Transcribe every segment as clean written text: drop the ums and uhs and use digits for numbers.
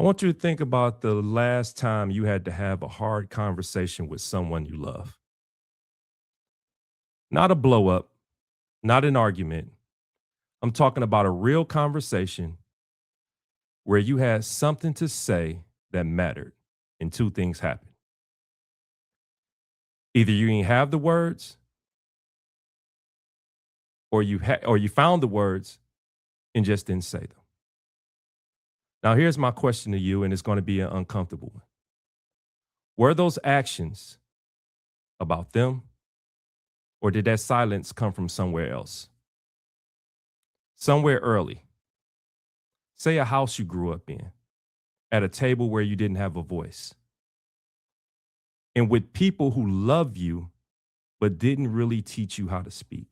I want you to think about the last time you had to have a hard conversation with someone you love. Not a blow up, not an argument. I'm talking about a real conversation where you had something to say that mattered and two things happened. Either you didn't have the words or you found the words and just didn't say them. Now here's my question to you, and it's going to be an uncomfortable one. Were those actions about them, or did that silence come from somewhere else? Somewhere early. Say a house you grew up in, at a table where you didn't have a voice, and with people who love you but didn't really teach you how to speak.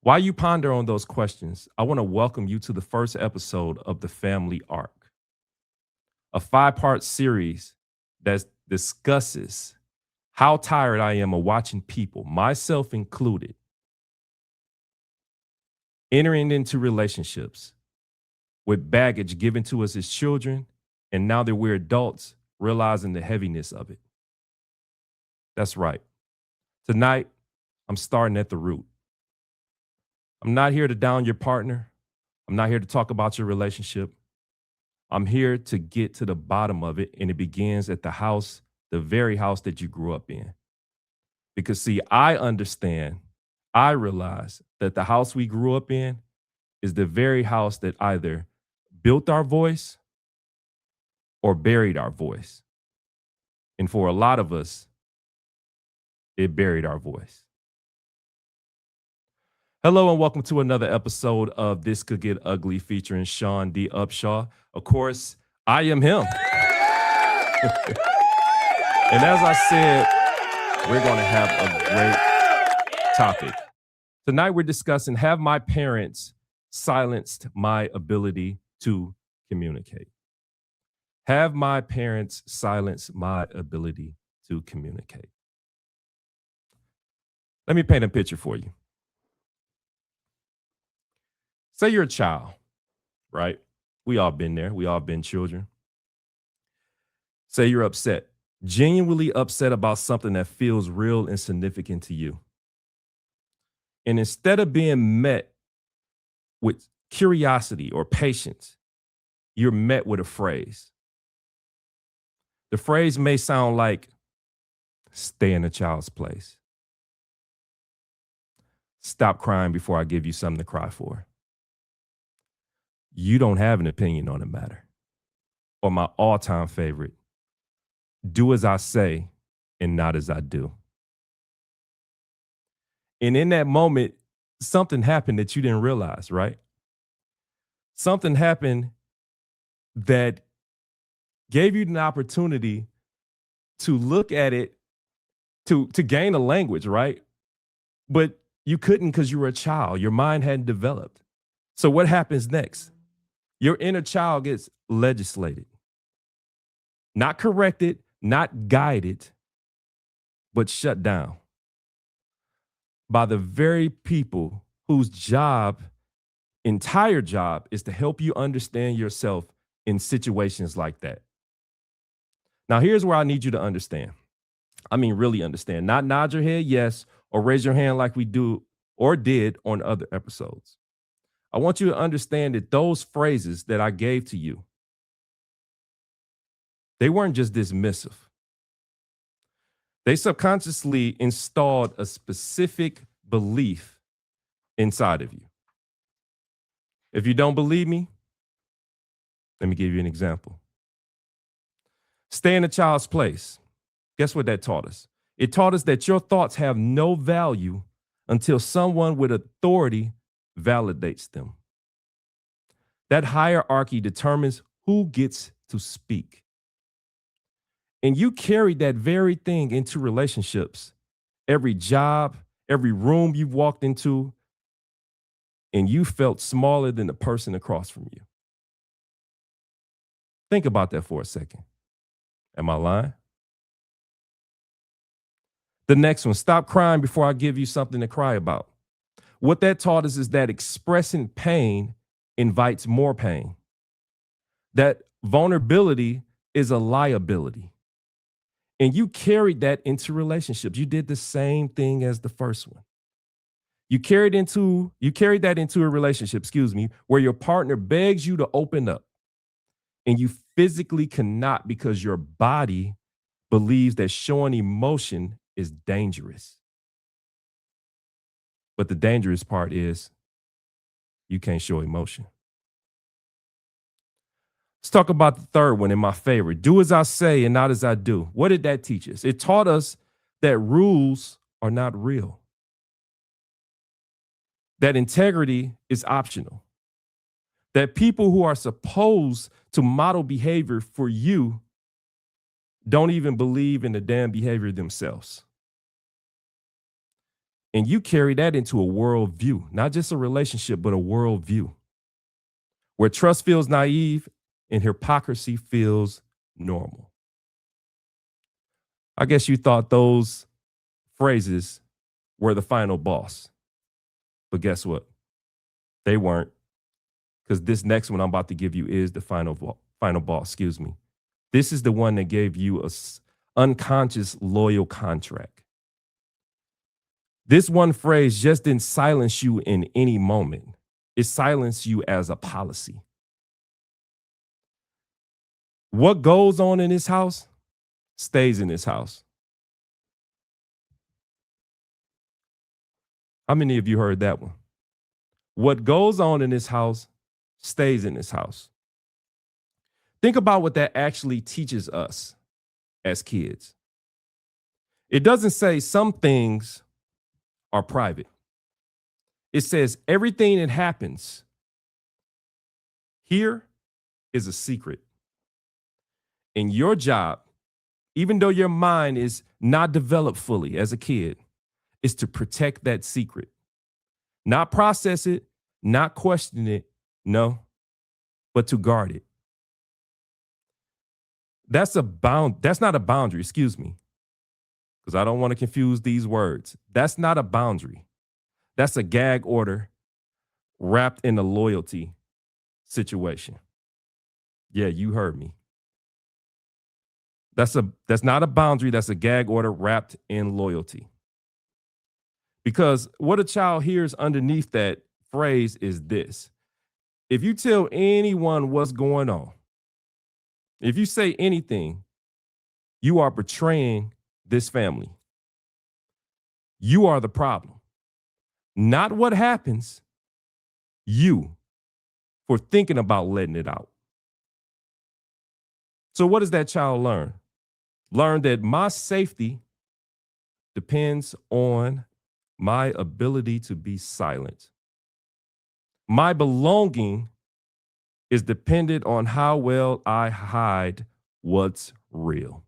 While you ponder on those questions, I want to welcome you to the first episode of The Family Arc, a 5-part series that discusses how tired I am of watching people, myself included, entering into relationships with baggage given to us as children, and now that we're adults, realizing the heaviness of it. That's right. Tonight, I'm starting at the root. I'm not here to down your partner. I'm not here to talk about your relationship. I'm here to get to the bottom of it, and it begins at the house, the very house that you grew up in. Because see, I realize that the house we grew up in is the very house that either built our voice or buried our voice. And for a lot of us, it buried our voice. Hello and welcome to another episode of This Could Get Ugly featuring Sean D. Upshaw. Of course, I am him. And as I said, we're going to have a great topic. Tonight we're discussing, have my parents silenced my ability to communicate? Have my parents silenced my ability to communicate? Let me paint a picture for you. Say you're a child, right? We all been there. We all been children. Say you're upset, genuinely upset about something that feels real and significant to you. And instead of being met with curiosity or patience, you're met with a phrase. The phrase may sound like, stay in a child's place. Stop crying before I give you something to cry for. You don't have an opinion on the matter. Or my all-time favorite, do as I say and not as I do. And in that moment, something happened that you didn't realize, right? Something happened that gave you an opportunity to look at it, to gain a language, right? But you couldn't because you were a child. Your mind hadn't developed. So what happens next? Your inner child gets legislated, not corrected, not guided, but shut down by the very people whose entire job is to help you understand yourself in situations like that. Now, here's where I need you to understand. I mean, really understand, not nod your head yes, or raise your hand like we do or did on other episodes. I want you to understand that those phrases that I gave to you, they weren't just dismissive. They subconsciously installed a specific belief inside of you. If you don't believe me, let me give you an example. Stay in a child's place. Guess what that taught us? It taught us that your thoughts have no value until someone with authority validates them. That hierarchy determines who gets to speak. And you carry that very thing into relationships, every job, every room you've walked into, and you felt smaller than the person across from you. Think about that for a second. Am I lying? The next one, stop crying before I give you something to cry about. What that taught us is that expressing pain invites more pain. that vulnerability is a liability. And you carried that into relationships. You did the same thing as the first one. You carried that into a relationship, excuse me, where your partner begs you to open up and you physically cannot because your body believes that showing emotion is dangerous. But the dangerous part is you can't show emotion. Let's talk about the third one and my favorite. Do as I say and not as I do. What did that teach us? It taught us that rules are not real, that integrity is optional, that people who are supposed to model behavior for you don't even believe in the damn behavior themselves. And you carry that into a worldview, not just a relationship, but a worldview where trust feels naive and hypocrisy feels normal. I guess you thought those phrases were the final boss. But guess what? They weren't, because this next one I'm about to give you is the final boss, excuse me. This is the one that gave you a unconscious loyal contract. This one phrase just didn't silence you in any moment. It silenced you as a policy. What goes on in this house stays in this house. How many of you heard that one? What goes on in this house stays in this house. Think about what that actually teaches us as kids. It doesn't say some things are private. It says everything that happens here is a secret. And your job, even though your mind is not developed fully as a kid, is to protect that secret. Not process it, not question it, no, but to guard it. That's not a boundary, excuse me, because I don't want to confuse these words. That's not a boundary. That's a gag order wrapped in a loyalty situation. Yeah, you heard me. That's not a boundary, that's a gag order wrapped in loyalty. Because what a child hears underneath that phrase is this. If you tell anyone what's going on, if you say anything, you are betraying this family. You are the problem. Not what happens, you, for thinking about letting it out. So what does that child learn? Learn that my safety depends on my ability to be silent. My belonging is dependent on how well I hide what's real.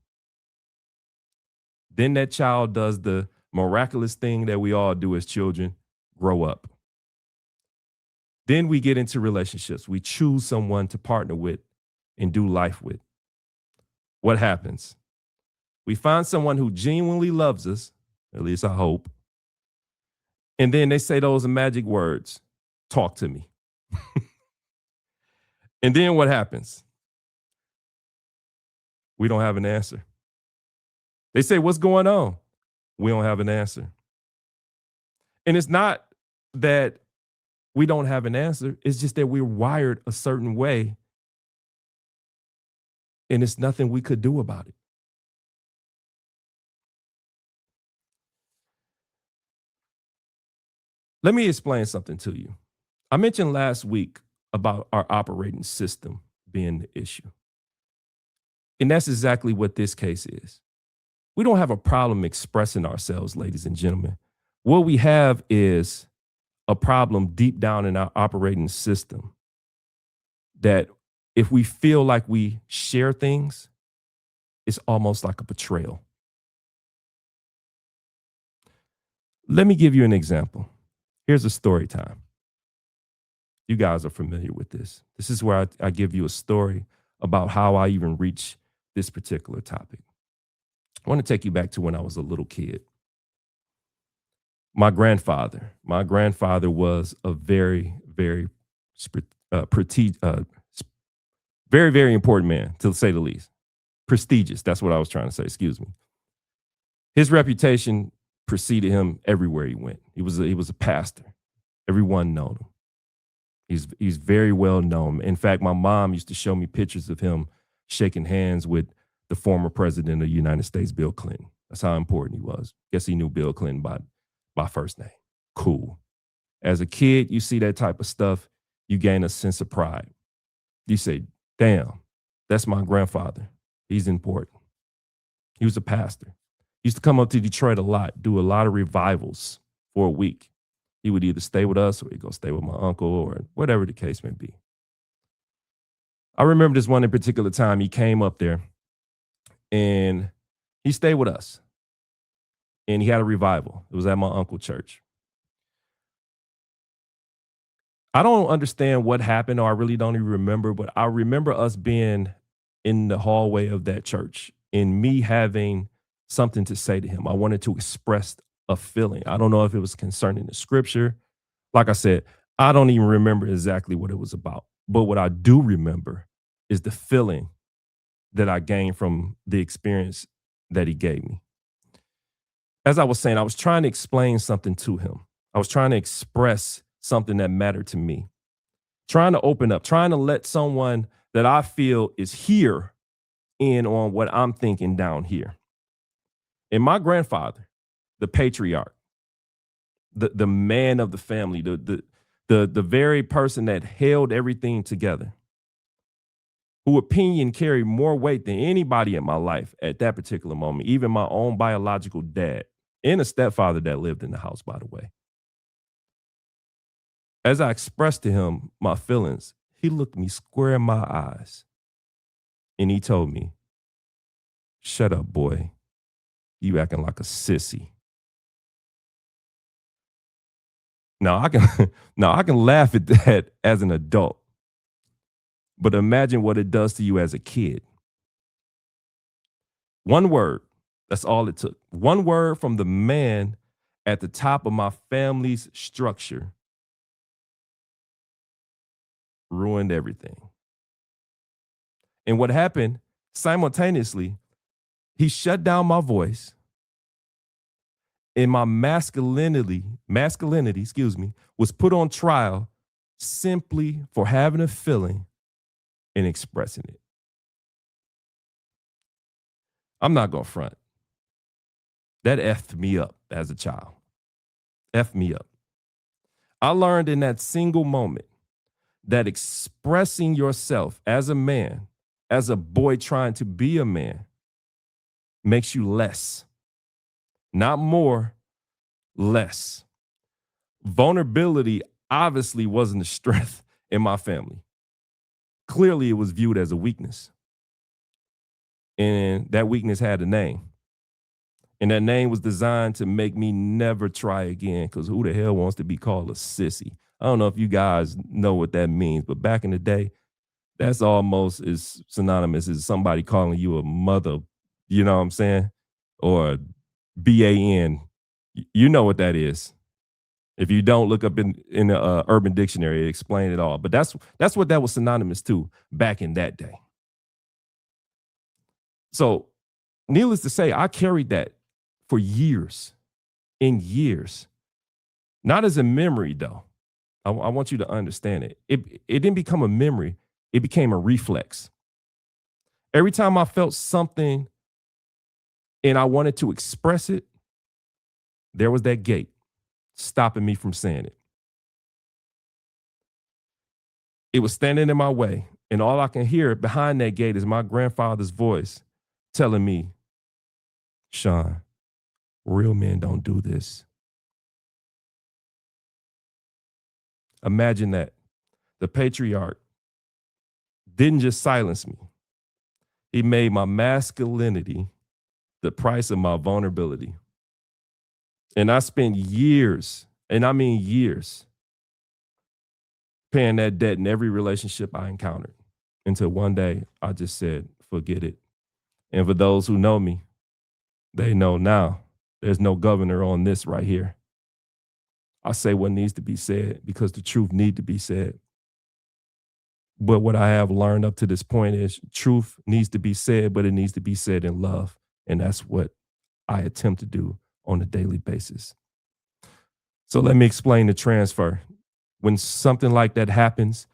Then that child does the miraculous thing that we all do as children, grow up. Then we get into relationships. We choose someone to partner with and do life with. What happens? We find someone who genuinely loves us, at least I hope. And then they say those magic words, talk to me. And then what happens? We don't have an answer. They say, what's going on? We don't have an answer. And it's not that we don't have an answer. It's just that we're wired a certain way. And it's nothing we could do about it. Let me explain something to you. I mentioned last week about our operating system being the issue. And that's exactly what this case is. We don't have a problem expressing ourselves, ladies and gentlemen. What we have is a problem deep down in our operating system that if we feel like we share things, it's almost like a betrayal. Let me give you an example. Here's a story time. You guys are familiar with this. This is where I give you a story about how I even reached this particular topic. I want to take you back to when I was a little kid. My grandfather was a very, very Very, very important man, to say the least. Prestigious. That's what I was trying to say. Excuse me. His reputation preceded him everywhere he went. He was a pastor. Everyone known him. He's very well known. In fact, my mom used to show me pictures of him shaking hands with the former president of the United States, Bill Clinton. That's how important he was. Guess he knew Bill Clinton by first name. Cool. As a kid, you see that type of stuff, you gain a sense of pride. You say, damn, that's my grandfather. He's important. He was a pastor. He used to come up to Detroit a lot, do a lot of revivals for a week. He would either stay with us or he'd go stay with my uncle or whatever the case may be. I remember this one in particular time he came up there and he stayed with us and he had a revival. It was at my uncle's church. I don't understand what happened, or I really don't even remember, but I remember us being in the hallway of that church and me having something to say to him. I wanted to express a feeling. I don't know if it was concerning the scripture. Like I said, I don't even remember exactly what it was about. But what I do remember is the feeling that I gained from the experience that he gave me. As I was saying, I was trying to explain something to him. I was trying to express something that mattered to me, trying to open up, trying to let someone that I feel is here in on what I'm thinking down here. And my grandfather, the patriarch, the man of the family, the very person that held everything together, whose opinion carried more weight than anybody in my life at that particular moment, even my own biological dad and a stepfather that lived in the house, by the way. As I expressed to him my feelings, he looked me square in my eyes and he told me, "Shut up, boy. You acting like a sissy." Now I can now I can laugh at that as an adult, but imagine what it does to you as a kid. One word, that's all it took. One word from the man at the top of my family's structure ruined everything. And what happened simultaneously, he shut down my voice and my masculinity, was put on trial simply for having a feeling and expressing it. I'm not gonna front. That effed me up as a child. Effed me up. I learned in that single moment that expressing yourself as a man, as a boy trying to be a man, makes you less, not more, less. Vulnerability obviously wasn't a strength in my family. Clearly, it was viewed as a weakness. And that weakness had a name. And that name was designed to make me never try again, because who the hell wants to be called a sissy? I don't know if you guys know what that means, but back in the day, that's almost as synonymous as somebody calling you a mother, you know what I'm saying? Or BAN. You know what that is. If you don't, look up in the Urban Dictionary, it explain it all. But that's what that was synonymous to back in that day. So, needless to say, I carried that for years and years. Not as a memory, though. I want you to understand it. It didn't become a memory. It became a reflex. Every time I felt something and I wanted to express it, there was that gate stopping me from saying it. It was standing in my way, and all I can hear behind that gate is my grandfather's voice telling me, "Sean, real men don't do this." Imagine that. The patriarch didn't just silence me. He made my masculinity the price of my vulnerability. And I spent years, and I mean years, paying that debt in every relationship I encountered, until one day I just said, forget it. And for those who know me, they know now there's no governor on this right here. I say what needs to be said because the truth needs to be said. But what I have learned up to this point is truth needs to be said, but it needs to be said in love. And that's what I attempt to do on a daily basis. So let me explain the transfer. When something like that happens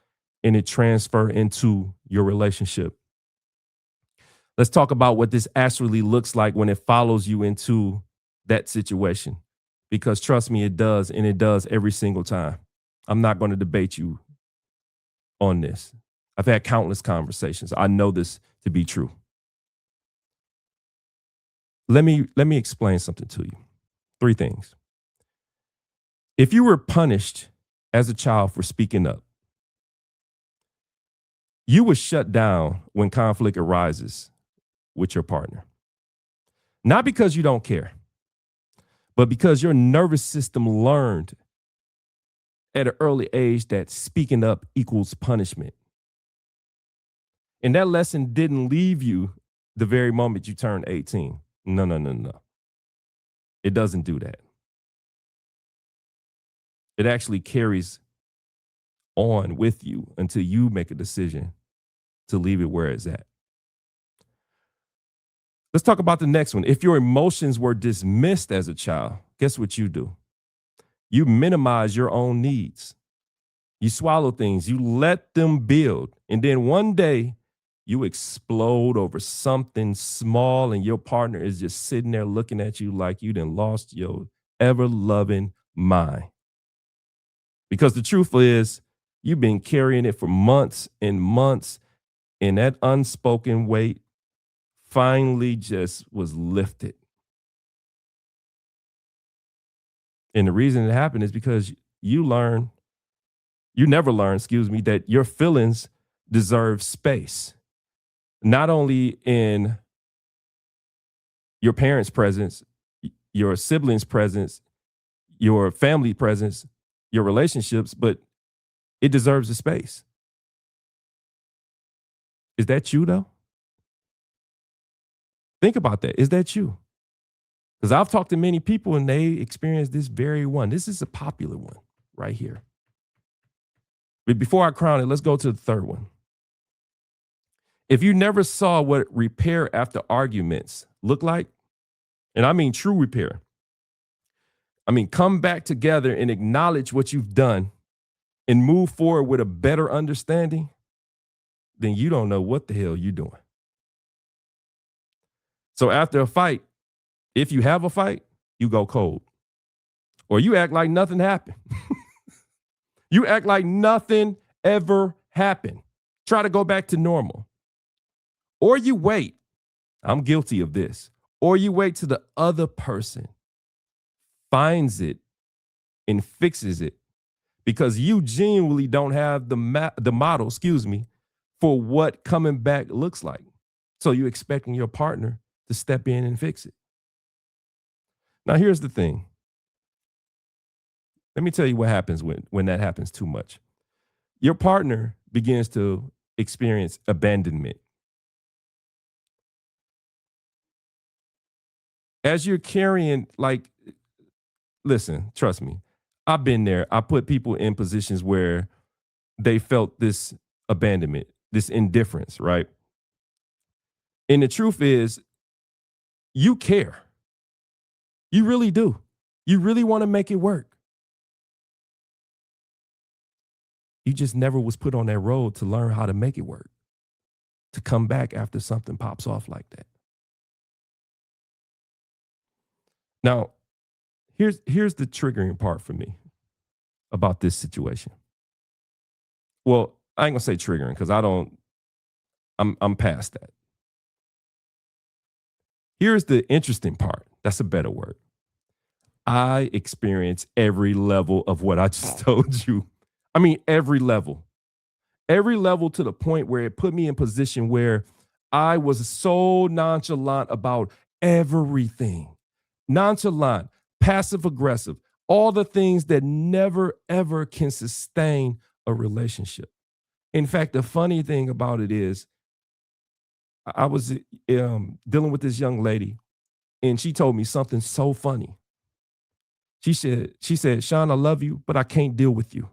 and it transfer into your relationship, let's talk about what this actually looks like when it follows you into that situation. Because trust me, it does, and it does every single time. I'm not going to debate you on this. I've had countless conversations. I know this to be true. Let me explain something to you. Three things. If you were punished as a child for speaking up, you were shut down when conflict arises with your partner. Not because you don't care, but because your nervous system learned at an early age that speaking up equals punishment. And that lesson didn't leave you the very moment you turned 18. No, no, no, no. It doesn't do that. It actually carries on with you until you make a decision to leave it where it's at. Let's talk about the next one. If your emotions were dismissed as a child, guess what you do? You minimize your own needs. You swallow things, you let them build. And then one day you explode over something small and your partner is just sitting there looking at you like you done lost your ever loving mind. Because the truth is, you've been carrying it for months and months, and that unspoken weight finally just was lifted. And the reason it happened is because you never learn, that your feelings deserve space. Not only in your parents' presence, your siblings' presence, your family presence, your relationships, but it deserves a space. Is that you though? Think about that. Is that you? Because I've talked to many people and they experience this very one. This is a popular one right here. But before I crown it, let's go to the third one. If you never saw what repair after arguments look like, and I mean true repair, I mean come back together and acknowledge what you've done and move forward with a better understanding, then you don't know what the hell you're doing. So after a fight, if you have a fight, you go cold. Or you act like nothing happened. You act like nothing ever happened. Try to go back to normal. Or you wait. I'm guilty of this. Or you wait till the other person finds it and fixes it because you genuinely don't have the model, for what coming back looks like. So you're expecting your partner to step in and fix it. Now, here's the thing. Let me tell you what happens when that happens too much. Your partner begins to experience abandonment. As you're carrying, listen, trust me, I've been there. I put people in positions where they felt this abandonment, this indifference, right? And the truth is, you care. You really do. You really want to make it work. You just never was put on that road to learn how to make it work, to come back after something pops off like that. Now, here's the triggering part for me about this situation. Well, I ain't gonna say triggering because I'm past that. Here's the interesting part. That's a better word. I experience every level of what I just told you. I mean, every level. Every level to the point where it put me in position where I was so nonchalant about everything. Nonchalant, passive aggressive, all the things that never ever can sustain a relationship. In fact, the funny thing about it is I was dealing with this young lady and she told me something so funny. She said, Sean, I love you, but I can't deal with you.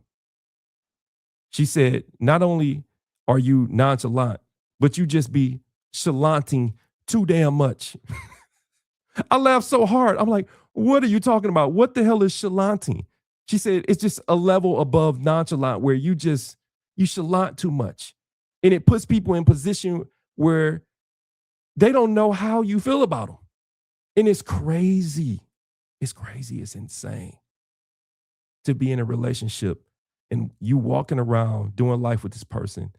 She said, not only are you nonchalant, but you just be chalanting too damn much? I laughed so hard. I'm like, what are you talking about? What the hell is chalanting? She said, it's just a level above nonchalant where you chalant too much. And it puts people in position where they don't know how you feel about them. And it's crazy. It's crazy. It's insane to be in a relationship and you walking around doing life with this person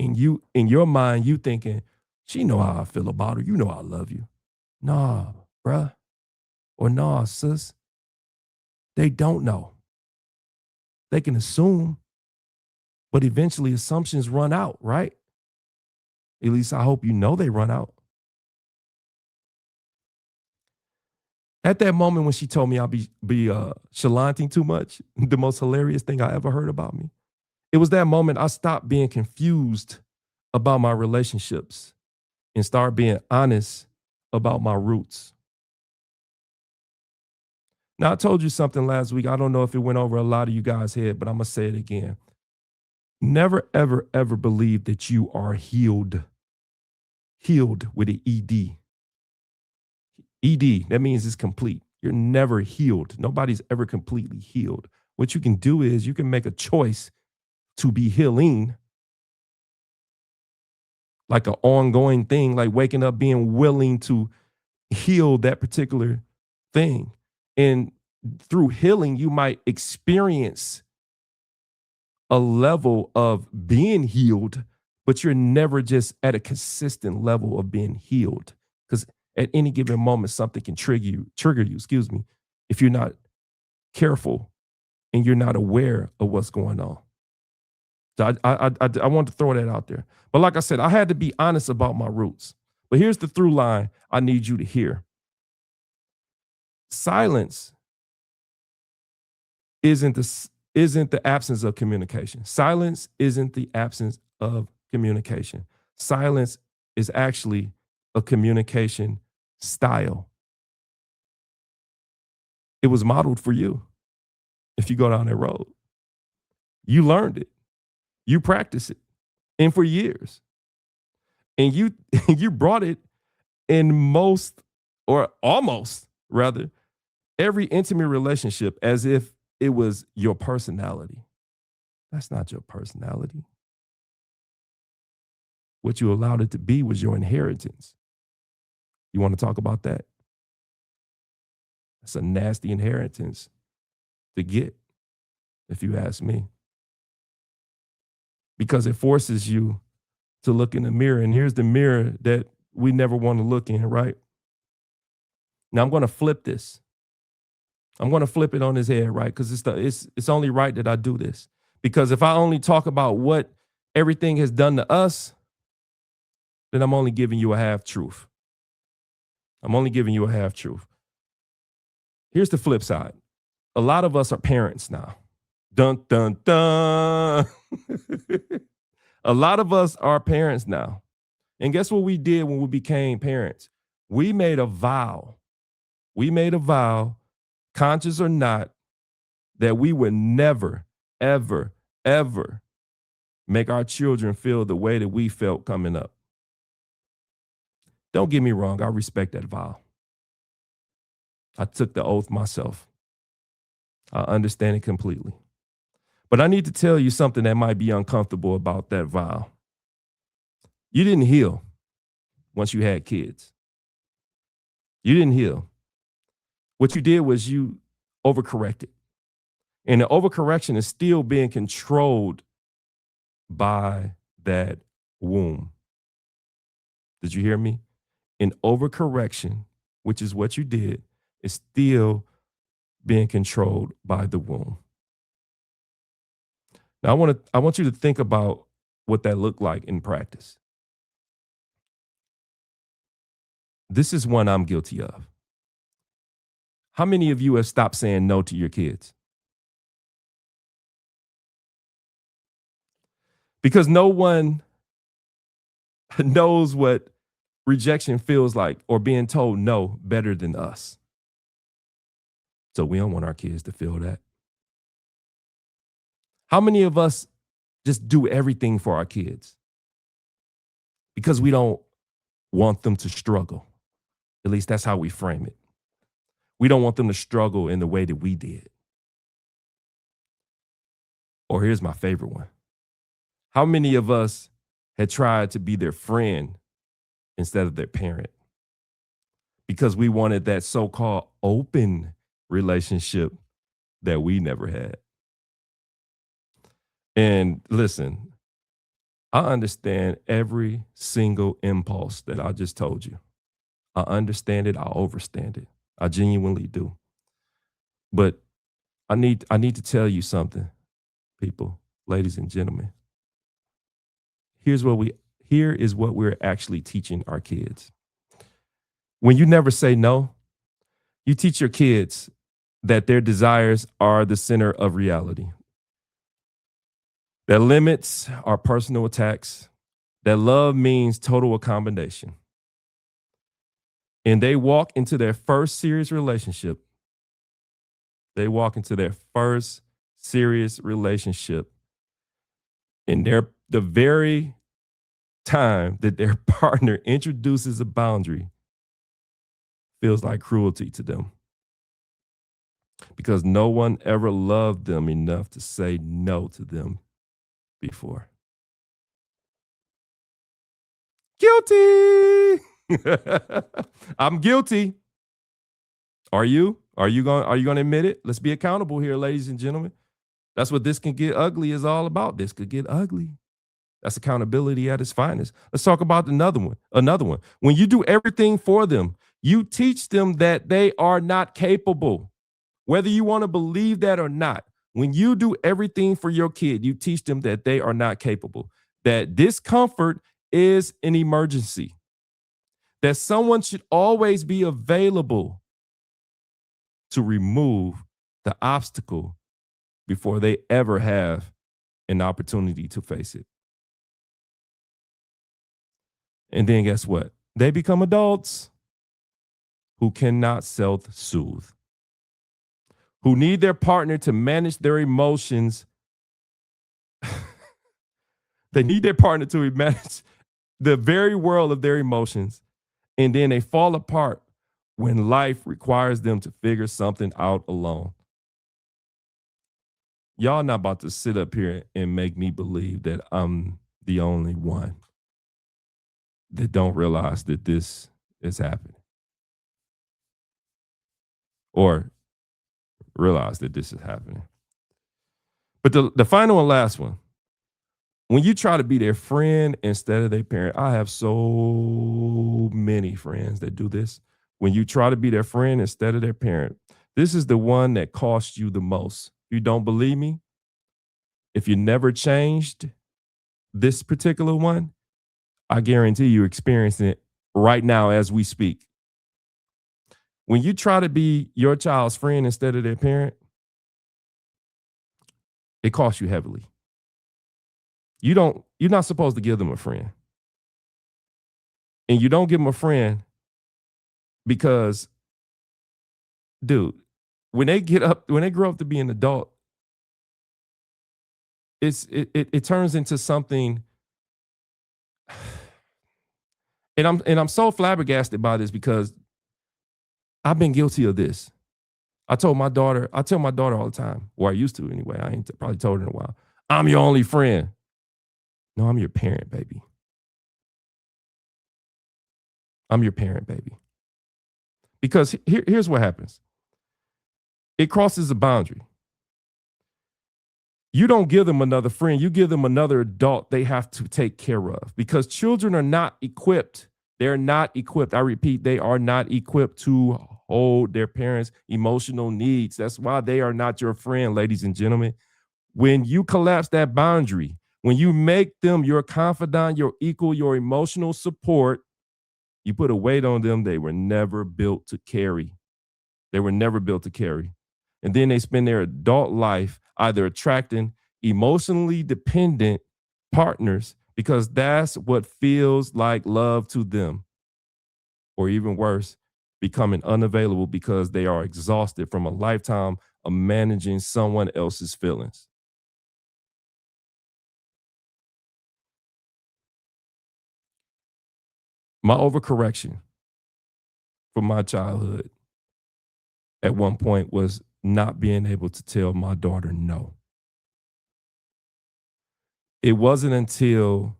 and you in your mind you thinking she know how I feel about her, you know I love you. Nah, bruh, or nah, sis, they don't know. They can assume, but eventually assumptions run out, right? At least I hope you know they run out. At that moment when she told me I'll be chalanting too much, the most hilarious thing I ever heard about me, it was that moment I stopped being confused about my relationships and start being honest about my roots. Now, I told you something last week. I don't know if it went over a lot of you guys' head, but I'm going to say it again. Never, ever, ever believe that you are healed. Healed with an ED. ED, that means it's complete. You're never healed. Nobody's ever completely healed. What you can do is you can make a choice to be healing, like an ongoing thing, like waking up being willing to heal that particular thing. And through healing, you might experience a level of being healed, but you're never just at a consistent level of being healed. Because at any given moment, something can trigger you, excuse me, if you're not careful and you're not aware of what's going on. So I want to throw that out there. But like I said, I had to be honest about my roots. But here's the through line I need you to hear. Silence isn't the absence of communication. Silence isn't the absence of communication. Silence is actually a communication style. It was modeled for you. If you go down that road, you learned it, you practiced it, and for years, and you you brought it in most, or almost rather, every intimate relationship as if it was your personality. That's not your personality. What you allowed it to be was your inheritance. You want to talk about that? That's a nasty inheritance to get, if you ask me. Because it forces you to look in the mirror. And here's the mirror that we never want to look in, right? Now I'm going to flip this. I'm going to flip it on his head, right? Because it's only right that I do this. Because if I only talk about what everything has done to us, then I'm only giving you a half truth. I'm only giving you a half truth. Here's the flip side. A lot of us are parents now. Dun, dun, dun. A lot of us are parents now. And guess what we did when we became parents? We made a vow. We made a vow, conscious or not, that we would never, ever, ever make our children feel the way that we felt coming up. Don't get me wrong, I respect that vow. I took the oath myself. I understand it completely. But I need to tell you something that might be uncomfortable about that vow. You didn't heal once you had kids. You didn't heal. What you did was you overcorrected. And the overcorrection is still being controlled by that womb. Did you hear me? An overcorrection, which is what you did, is still being controlled by the womb. Now, I want you to think about what that looked like in practice. This is one I'm guilty of. How many of you have stopped saying no to your kids? Because no one knows what rejection feels like or being told no better than us. So we don't want our kids to feel that. How many of us just do everything for our kids because we don't want them to struggle. At least that's how we frame it. We don't want them to struggle in the way that we did. Or here's my favorite one. How many of us had tried to be their friend instead of their parent because we wanted that so-called open relationship that we never had? And listen, I understand every single impulse that I just told you. I understand it. I overstand it. I genuinely do. But I need to tell you something, people, ladies and gentlemen. Here's what we here is what we're actually teaching our kids. When you never say no, you teach your kids that their desires are the center of reality. That limits are personal attacks. That love means total accommodation. And they walk into their first serious relationship. They walk into their first serious relationship. And the very time that their partner introduces a boundary feels like cruelty to them because no one ever loved them enough to say no to them before. Guilty. I'm guilty. Are you? Are you going to admit it? Let's be accountable here, ladies and gentlemen. That's what This Can Get Ugly is all about. This could get ugly. That's accountability at its finest. Let's talk about another one. Another one. When you do everything for them, you teach them that they are not capable. Whether you want to believe that or not, when you do everything for your kid, you teach them that they are not capable, that discomfort is an emergency, that someone should always be available to remove the obstacle before they ever have an opportunity to face it. And then guess what? They become adults who cannot self soothe, who need their partner to manage their emotions. They need their partner to manage the very world of their emotions. And then they fall apart when life requires them to figure something out alone. Y'all not about to sit up here and make me believe that I'm the only one that don't realize that this is happening or realize that this is happening. But the final and last one, when you try to be their friend instead of their parent, I have so many friends that do this. When you try to be their friend instead of their parent, this is the one that costs you the most. You don't believe me? If you never changed this particular one, I guarantee you're experiencing it right now as we speak. When you try to be your child's friend instead of their parent, it costs you heavily. You're not supposed to give them a friend. And you don't give them a friend because, dude, when they grow up to be an adult, it turns into something. And I'm so flabbergasted by this because I've been guilty of this. I tell my daughter all the time, or I used to anyway. I ain't probably told her in a while. I'm your only friend. No, I'm your parent, baby. I'm your parent, baby. Because here's what happens. It crosses a boundary. You don't give them another friend. You give them another adult they have to take care of because children are not equipped. They're not equipped. I repeat, they are not equipped to hold their parents' emotional needs. That's why they are not your friend, ladies and gentlemen. When you collapse that boundary, when you make them your confidant, your equal, your emotional support, you put a weight on them they were never built to carry. They were never built to carry. And then they spend their adult life either attracting emotionally dependent partners because that's what feels like love to them. Or even worse, becoming unavailable because they are exhausted from a lifetime of managing someone else's feelings. My overcorrection from my childhood at one point was not being able to tell my daughter no. It wasn't until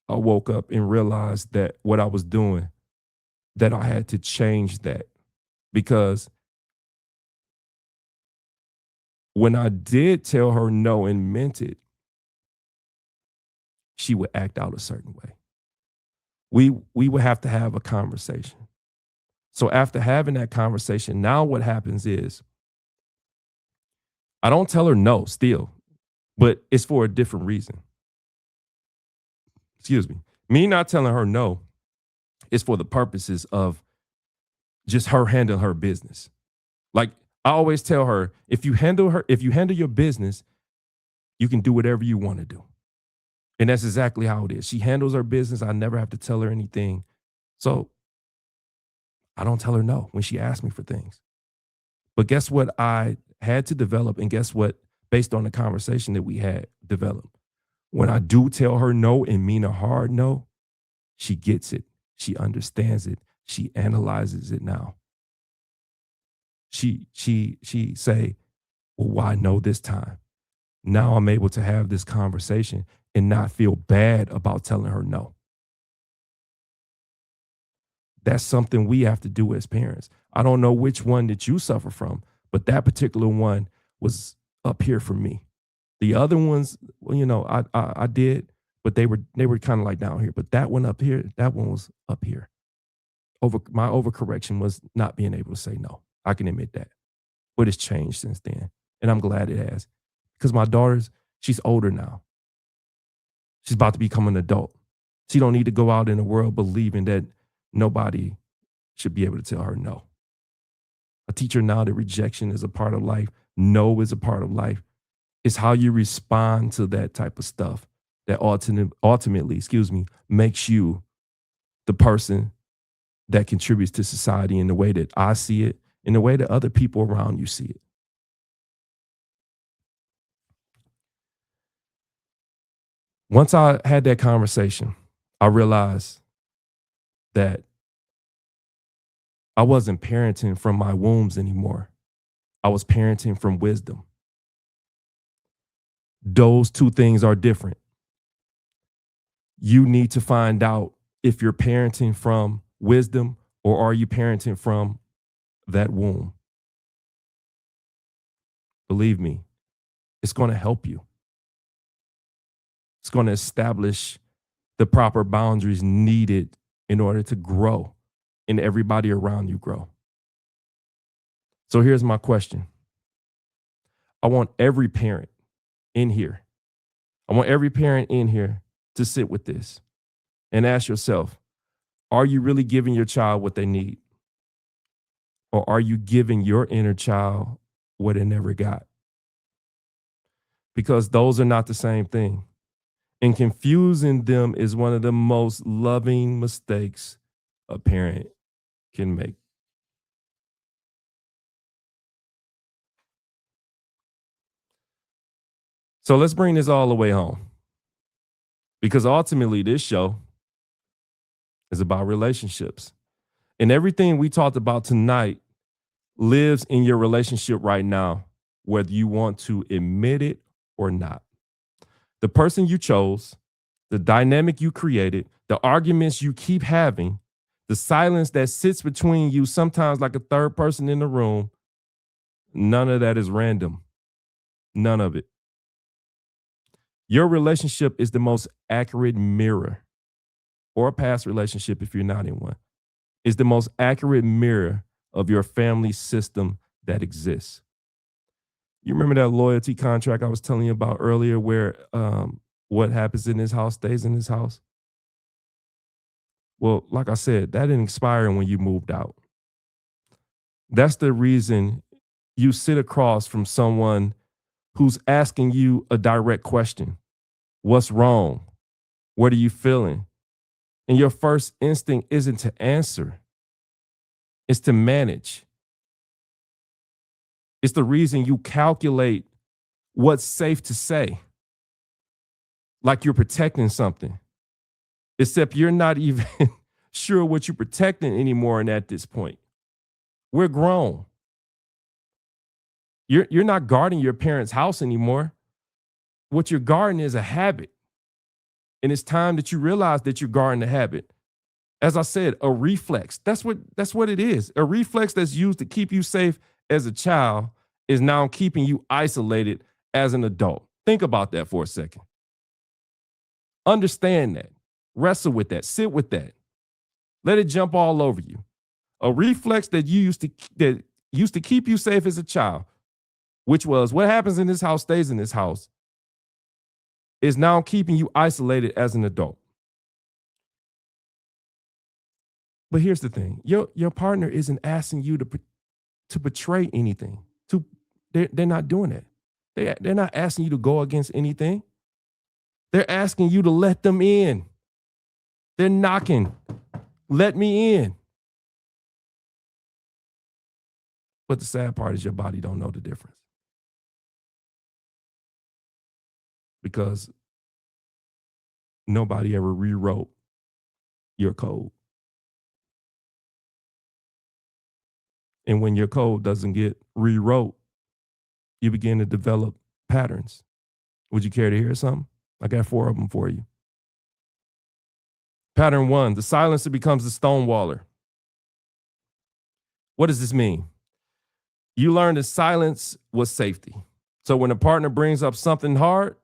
I woke up and realized that what I was doing, that I had to change that. Because when I did tell her no and meant it, she would act out a certain way. We would have to have a conversation. So after having that conversation, now what happens is I don't tell her no still, but it's for a different reason. Excuse me. Me not telling her no is for the purposes of just her handling her business. Like I always tell her, if you handle your business, you can do whatever you want to do. And that's exactly how it is. She handles her business. I never have to tell her anything. So I don't tell her no when she asks me for things. But guess what I had to develop, and guess what, based on the conversation that we had developed. When I do tell her no and mean a hard no, she gets it. She understands it. She analyzes it now. She say, well, why no this time? Now I'm able to have this conversation and not feel bad about telling her no. That's something we have to do as parents. I don't know which one that you suffer from, but that particular one was up here for me. The other ones, well, I did, but they were kind of like down here. But that one up here, that one was up here. My overcorrection was not being able to say no. I can admit that, but it's changed since then, and I'm glad it has, because my daughter's she's older now. She's about to become an adult. She don't need to go out in the world believing that nobody should be able to tell her no. I teach her now that rejection is a part of life. No is a part of life. It's how you respond to that type of stuff that ultimately, makes you the person that contributes to society in the way that I see it, in the way that other people around you see it. Once I had that conversation, I realized that I wasn't parenting from my wombs anymore. I was parenting from wisdom. Those two things are different. You need to find out if you're parenting from wisdom or are you parenting from that womb. Believe me, it's going to help you. It's going to establish the proper boundaries needed in order to grow and everybody around you grow. So here's my question. I want every parent in here. I want every parent in here to sit with this and ask yourself, are you really giving your child what they need? Or are you giving your inner child what it never got? Because those are not the same thing. And confusing them is one of the most loving mistakes a parent can make. So let's bring this all the way home. Because ultimately, this show is about relationships. And everything we talked about tonight lives in your relationship right now, whether you want to admit it or not. The person you chose, the dynamic you created, the arguments you keep having, the silence that sits between you, sometimes like a third person in the room, none of that is random. None of it. Your relationship is the most accurate mirror, or a past relationship if you're not in one, is the most accurate mirror of your family system that exists. You remember that loyalty contract I was telling you about earlier where what happens in this house stays in this house? Well, like I said, that didn't expire when you moved out. That's the reason you sit across from someone who's asking you a direct question. What's wrong? What are you feeling? And your first instinct isn't to answer, it's to manage. It's the reason you calculate what's safe to say, like you're protecting something, except you're not even sure what you're protecting anymore. And at this point, we're grown. You're not guarding your parents' house anymore. What you're guarding is a habit. And it's time that you realize that you're guarding the habit. As I said, a reflex. That's what it is. A reflex that's used to keep you safe as a child is now keeping you isolated as an adult. Think about that for a second. Understand that. Wrestle with that. Sit with that. Let it jump all over you. A reflex that used to keep you safe as a child, which was what happens in this house stays in this house, is now keeping you isolated as an adult. But here's the thing: your partner isn't asking you to betray anything. They're not doing that. They're not asking you to go against anything. They're asking you to let them in. They're knocking. Let me in. But the sad part is your body don't know the difference. Because nobody ever rewrote your code. And when your code doesn't get rewrote, you begin to develop patterns. Would you care to hear something? I got 4 of them for you. Pattern 1, the silencer becomes the stonewaller. What does this mean? You learn that silence was safety. So when a partner brings up something hard,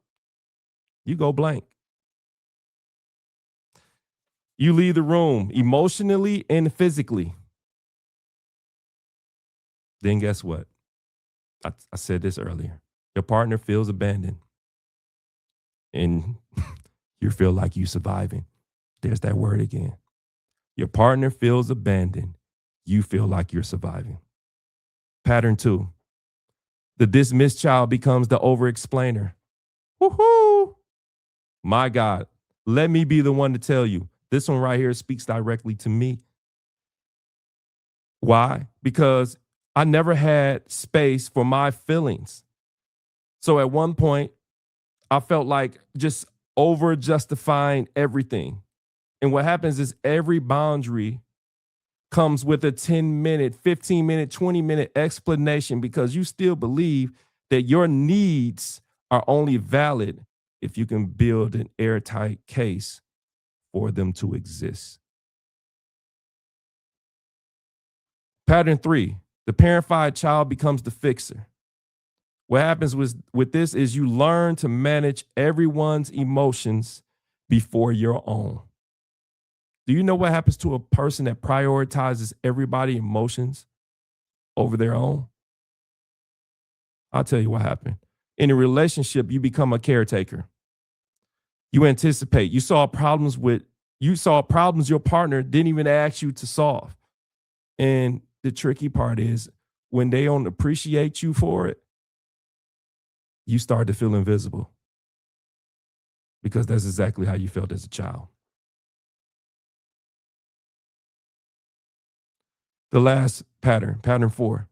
you go blank. You leave the room emotionally and physically. Then guess what? I said this earlier. Your partner feels abandoned. And you feel like you're surviving. There's that word again. Your partner feels abandoned. You feel like you're surviving. Pattern 2. The dismissed child becomes the over-explainer. Woohoo! My God, let me be the one to tell you. This one right here speaks directly to me. Why? Because I never had space for my feelings. So at one point, I felt like just over justifying everything. And what happens is every boundary comes with a 10-minute, 15-minute, 20-minute explanation because you still believe that your needs are only valid if you can build an airtight case for them to exist. Pattern 3, the parentified child becomes the fixer. What happens with this is you learn to manage everyone's emotions before your own. Do you know what happens to a person that prioritizes everybody's emotions over their own? I'll tell you what happened. In a relationship, you become a caretaker. You anticipate. You saw problems your partner didn't even ask you to solve. And the tricky part is when they don't appreciate you for it, you start to feel invisible because that's exactly how you felt as a child. The last pattern, pattern 4,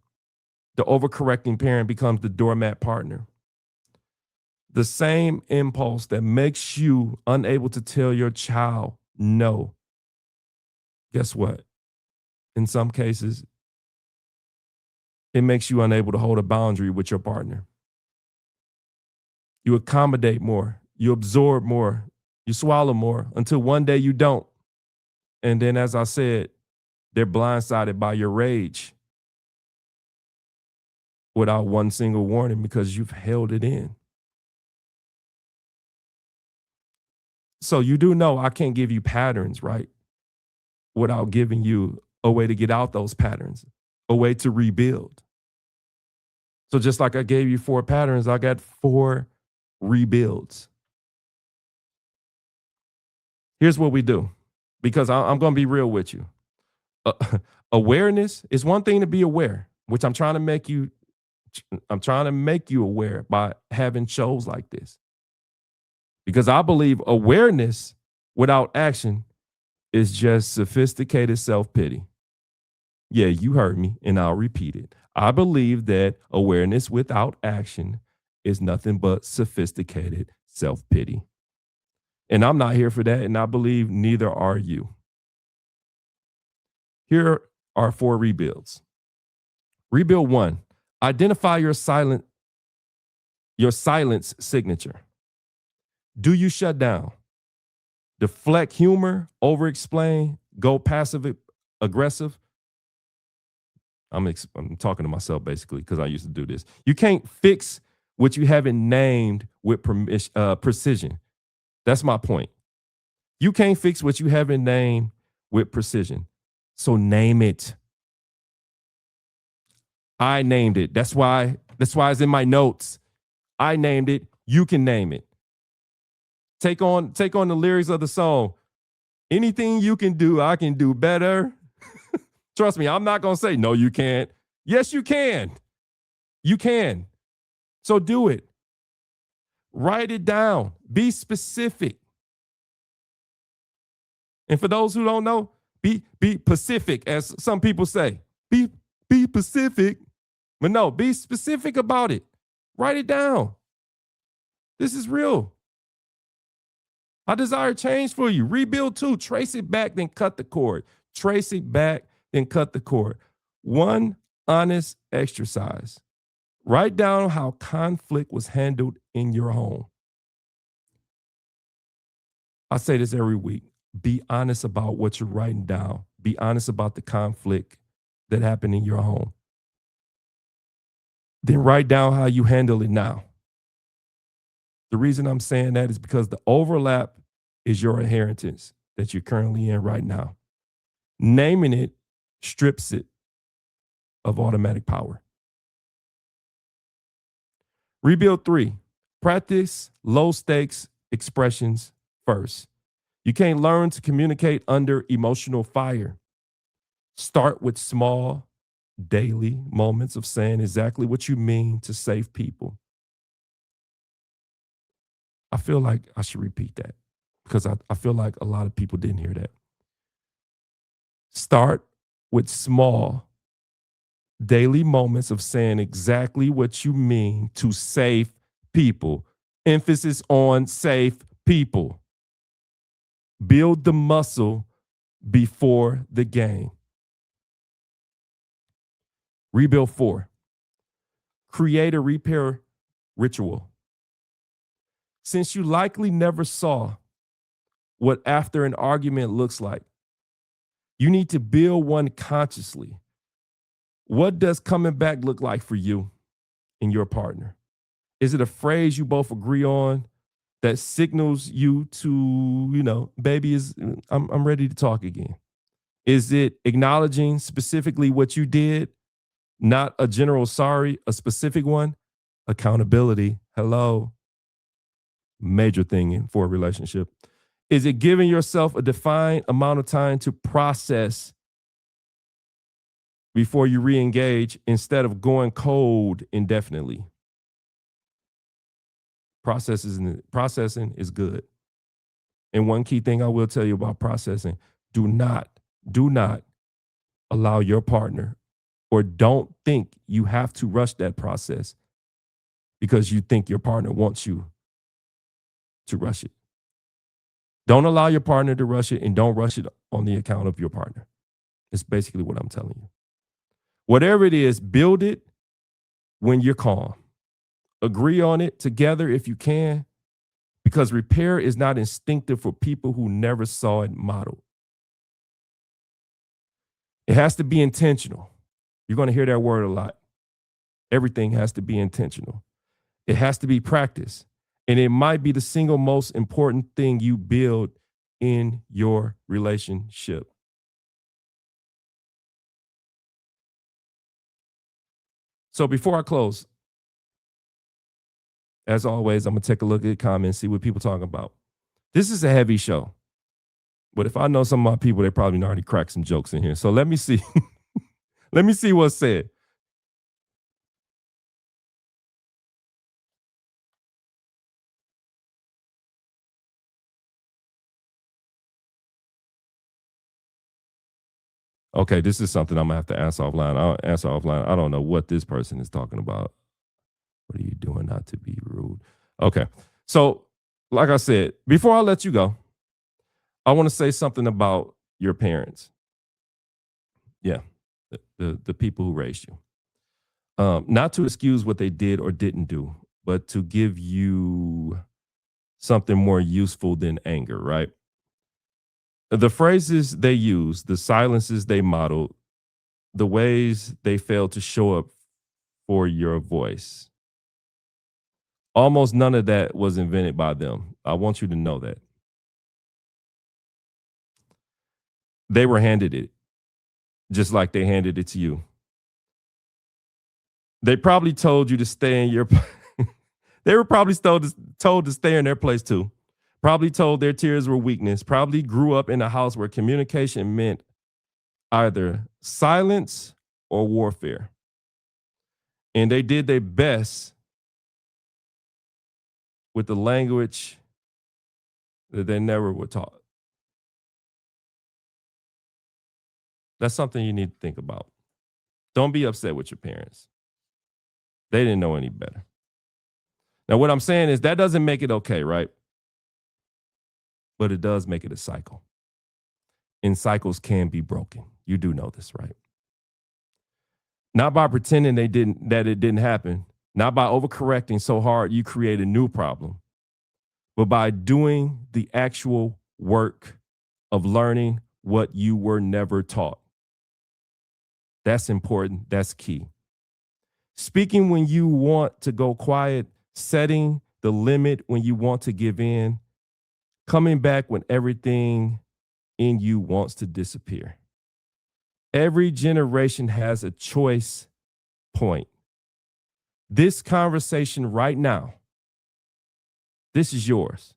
the overcorrecting parent becomes the doormat partner. The same impulse that makes you unable to tell your child no. Guess what? In some cases, it makes you unable to hold a boundary with your partner. You accommodate more, you absorb more, you swallow more until one day you don't. And then, as I said, they're blindsided by your rage without one single warning because you've held it in. So you do know I can't give you patterns, right? Without giving you a way to get out those patterns, a way to rebuild. So just like I gave you 4 patterns, I got 4 rebuilds. Here's what we do, because I'm going to be real with you. Awareness is one thing to be aware, which I'm trying to make you aware by having shows like this. Because I believe awareness without action is just sophisticated self-pity. Yeah, you heard me, and I'll repeat it. I believe that awareness without action is nothing but sophisticated self-pity. And I'm not here for that, and I believe neither are you. Here are 4 rebuilds. Rebuild 1, identify your silence signature. Do you shut down? Deflect humor, over explain, go passive aggressive? I'm talking to myself basically because I used to do this. You can't fix what you haven't named with precision. That's my point. You can't fix what you haven't named with precision. So name it. I named it. That's why it's in my notes. I named it. You can name it. Take on the lyrics of the song. Anything you can do, I can do better. Trust me, I'm not going to say, no, you can't. Yes, you can. You can. So do it. Write it down. Be specific. And for those who don't know, be Pacific, as some people say. Be Pacific. But no, be specific about it. Write it down. This is real. I desire change for you. Rebuild 2. Trace it back, then cut the cord. Trace it back, then cut the cord. 1 honest exercise. Write down how conflict was handled in your home. I say this every week. Be honest about what you're writing down. Be honest about the conflict that happened in your home. Then write down how you handle it now. The reason I'm saying that is because the overlap is your inheritance that you're currently in right now. Naming it strips it of automatic power. Rebuild 3, practice low stakes expressions first. You can't learn to communicate under emotional fire. Start with small, daily moments of saying exactly what you mean to save people. I feel like I should repeat that because I feel like a lot of people didn't hear that. Start with small, daily moments of saying exactly what you mean to save people. Emphasis on save people. Build the muscle before the game. Rebuild 4. Create a repair ritual. Since you likely never saw what after an argument looks like, you need to build one consciously. What does coming back look like for you and your partner? Is it a phrase you both agree on that signals you to, baby, I'm ready to talk again? Is it acknowledging specifically what you did, not a general sorry, a specific one? Accountability. Hello. Major thing for a relationship. Is it giving yourself a defined amount of time to process before you re-engage instead of going cold indefinitely? Processing is good. And one key thing I will tell you about processing, do not allow your partner, or don't think you have to rush that process because you think your partner wants you to rush it. Don't allow your partner to rush it, and don't rush it on the account of your partner. It's basically what I'm telling you. Whatever it is, build it when you're calm. Agree on it together if you can, because repair is not instinctive for people who never saw it modeled. It has to be intentional. You're going to hear that word a lot. Everything has to be intentional. It has to be practiced. And it might be the single most important thing you build in your relationship. So before I close, as always, I'm going to take a look at the comments, see what people are talking about. This is a heavy show. But if I know some of my people, they probably already cracked some jokes in here. So let me see. Let me see what's said. Okay, this is something I'm going to have to answer offline. I'll answer offline. I don't know what this person is talking about. What are you doing not to be rude? Okay. So, like I said, before I let you go, I want to say something about your parents. Yeah, the people who raised you. Not to excuse what they did or didn't do, but to give you something more useful than anger, right? The phrases they used, the silences they modeled, the ways they failed to show up for your voice. Almost none of that was invented by them. I want you to know that. They were handed it, just like they handed it to you. They probably told you to stay in your they were probably told to stay in their place too. Probably told their tears were weakness. Probably grew up in a house where communication meant either silence or warfare. And they did their best with the language that they never were taught. That's something you need to think about. Don't be upset with your parents. They didn't know any better. Now, what I'm saying is that doesn't make it okay, right? But it does make it a cycle. And cycles can be broken. You do know this, right? Not by pretending that it didn't happen, not by overcorrecting so hard you create a new problem, but by doing the actual work of learning what you were never taught. That's important. That's key. Speaking when you want to go quiet, setting the limit when you want to give in, coming back when everything in you wants to disappear. Every generation has a choice point. This conversation right now, this is yours.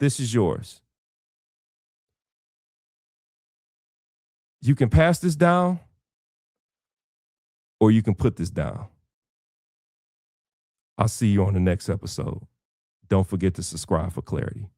This is yours. You can pass this down or you can put this down. I'll see you on the next episode. Don't forget to subscribe for clarity.